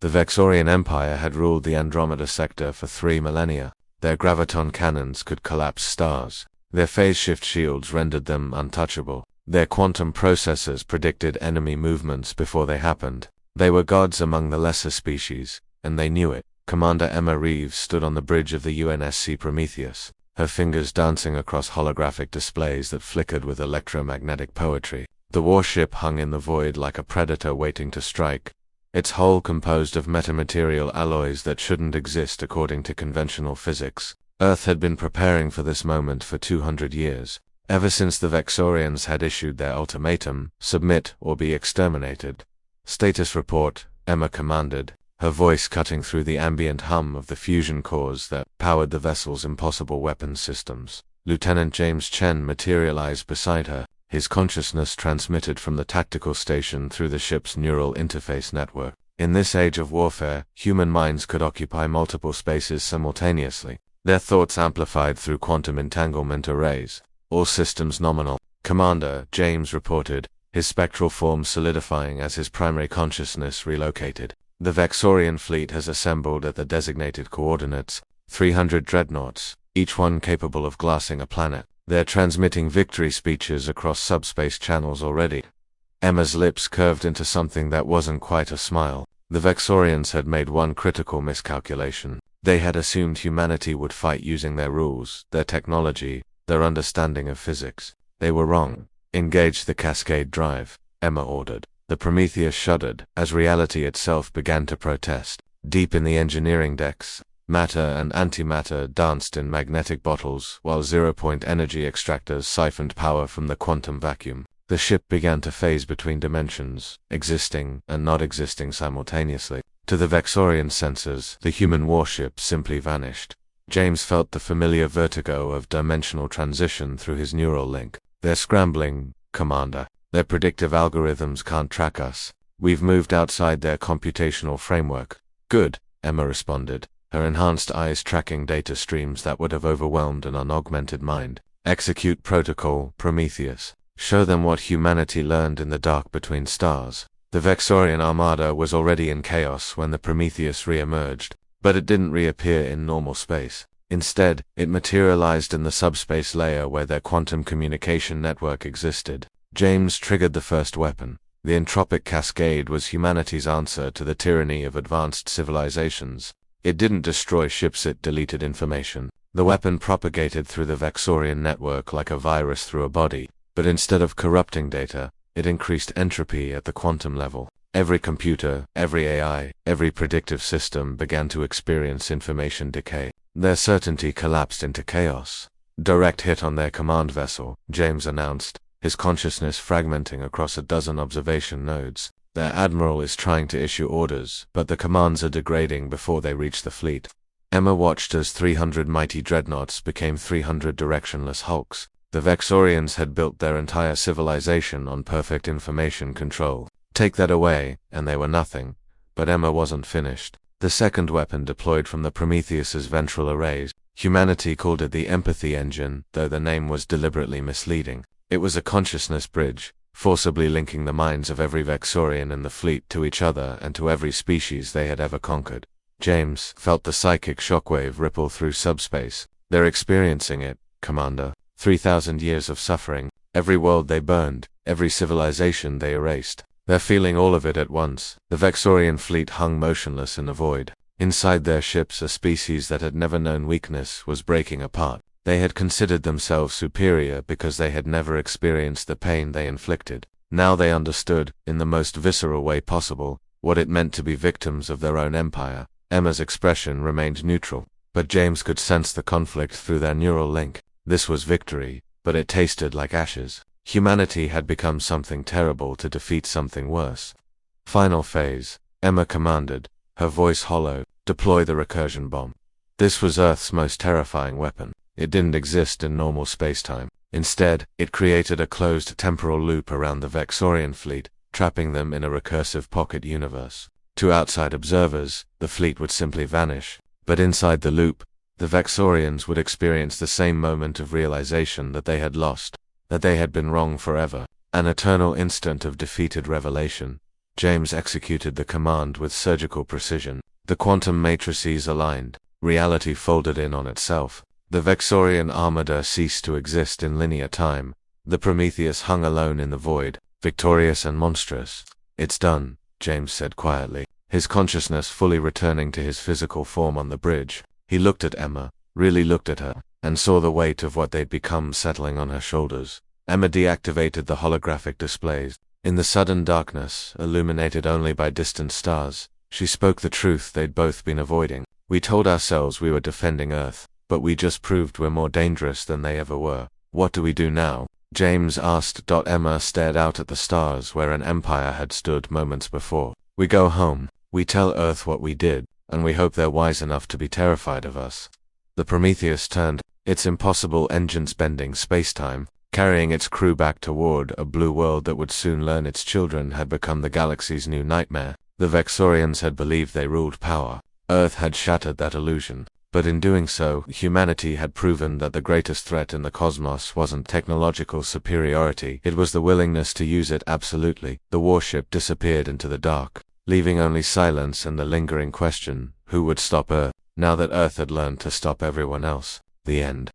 The Vexorian Empire had ruled the Andromeda sector for 3 millennia. Their graviton cannons could collapse stars. Their phase-shift shields rendered them untouchable. Their quantum processors predicted enemy movements before they happened. They were gods among the lesser species, and they knew it. Commander Emma Reeves stood on the bridge of the UNSC Prometheus, her fingers dancing across holographic displays that flickered with electromagnetic poetry. The warship hung in the void like a predator waiting to strike, its hull composed of metamaterial alloys that shouldn't exist according to conventional physics. Earth had been preparing for this moment for 200 years, ever since the Vexorians had issued their ultimatum, submit or be exterminated. Status report, Emma commanded, her voice cutting through the ambient hum of the fusion cores that powered the vessel's impossible weapons systems. Lieutenant James Chen materialized beside her, his consciousness transmitted from the tactical station through the ship's neural interface network. In this age of warfare, human minds could occupy multiple spaces simultaneously, their thoughts amplified through quantum entanglement arrays. All systems nominal. Commander, James reported, his spectral form solidifying as his primary consciousness relocated. The Vexorian fleet has assembled at the designated coordinates, 300 dreadnoughts, each one capable of glassing a planet. They're transmitting victory speeches across subspace channels already. Emma's lips curved into something that wasn't quite a smile. The Vexorians had made one critical miscalculation. They had assumed humanity would fight using their rules, their technology, their understanding of physics. They were wrong. Engage the cascade drive, Emma ordered. The Prometheus shuddered, as reality itself began to protest. Deep in the engineering decks, matter and antimatter danced in magnetic bottles, while zero-point energy extractors siphoned power from the quantum vacuum. The ship began to phase between dimensions, existing and not existing simultaneously. To the Vexorian sensors, the human warship simply vanished. James felt the familiar vertigo of dimensional transition through his neural link. They're scrambling, Commander. Their predictive algorithms can't track us. We've moved outside their computational framework. Good, Emma responded, her enhanced eyes tracking data streams that would have overwhelmed an unaugmented mind. Execute protocol, Prometheus. Show them what humanity learned in the dark between stars. The Vexorian armada was already in chaos when the Prometheus re-emerged, but it didn't reappear in normal space. Instead, it materialized in the subspace layer where their quantum communication network existed. James triggered the first weapon. The entropic cascade was humanity's answer to the tyranny of advanced civilizations. It didn't destroy ships, it deleted information. The weapon propagated through the Vexorian network like a virus through a body, but instead of corrupting data, it increased entropy at the quantum level. Every computer, every AI, every predictive system began to experience information decay. Their certainty collapsed into chaos. Direct hit on their command vessel, James announced, his consciousness fragmenting across a dozen observation nodes. Their admiral is trying to issue orders, but the commands are degrading before they reach the fleet. Emma watched as 300 mighty dreadnoughts became 300 directionless hulks. The Vexorians had built their entire civilization on perfect information control. Take that away, and they were nothing. But Emma wasn't finished. The second weapon deployed from the Prometheus's ventral arrays. Humanity called it the empathy engine, though the name was deliberately misleading. It was a consciousness bridge, forcibly linking the minds of every Vexorian in the fleet to each other and to every species they had ever conquered. James felt the psychic shockwave ripple through subspace. They're experiencing it, Commander. 3,000 years of suffering, every world they burned, every civilization they erased. They're feeling all of it at once. The Vexorian fleet hung motionless in the void. Inside their ships, a species that had never known weakness was breaking apart. They had considered themselves superior because they had never experienced the pain they inflicted. Now they understood, in the most visceral way possible, what it meant to be victims of their own empire. Emma's expression remained neutral, but James could sense the conflict through their neural link. This was victory, but it tasted like ashes. Humanity had become something terrible to defeat something worse. Final phase, Emma commanded, her voice hollow, deploy the recursion bomb. This was Earth's most terrifying weapon. It didn't exist in normal spacetime. Instead, it created a closed temporal loop around the Vexorian fleet, trapping them in a recursive pocket universe. To outside observers, the fleet would simply vanish. But inside the loop, the Vexorians would experience the same moment of realization that they had lost, that they had been wrong forever, an eternal instant of defeated revelation. James executed the command with surgical precision. The quantum matrices aligned. Reality folded in on itself. The Vexorian armada ceased to exist in linear time. The Prometheus hung alone in the void, victorious and monstrous. "It's done," James said quietly, his consciousness fully returning to his physical form on the bridge. He looked at Emma, really looked at her, and saw the weight of what they'd become settling on her shoulders. Emma deactivated the holographic displays. In the sudden darkness, illuminated only by distant stars, she spoke the truth they'd both been avoiding. "We told ourselves we were defending Earth, but we just proved we're more dangerous than they ever were. What do we do now?" James asked. Emma stared out at the stars where an empire had stood moments before. "We go home. We tell Earth what we did, and we hope they're wise enough to be terrified of us." The Prometheus turned, its impossible engines bending space-time, carrying its crew back toward a blue world that would soon learn its children had become the galaxy's new nightmare. The Vexorians had believed they ruled power. Earth had shattered that illusion. But in doing so, humanity had proven that the greatest threat in the cosmos wasn't technological superiority, it was the willingness to use it absolutely. The warship disappeared into the dark, leaving only silence and the lingering question, who would stop Earth, now that Earth had learned to stop everyone else? The end.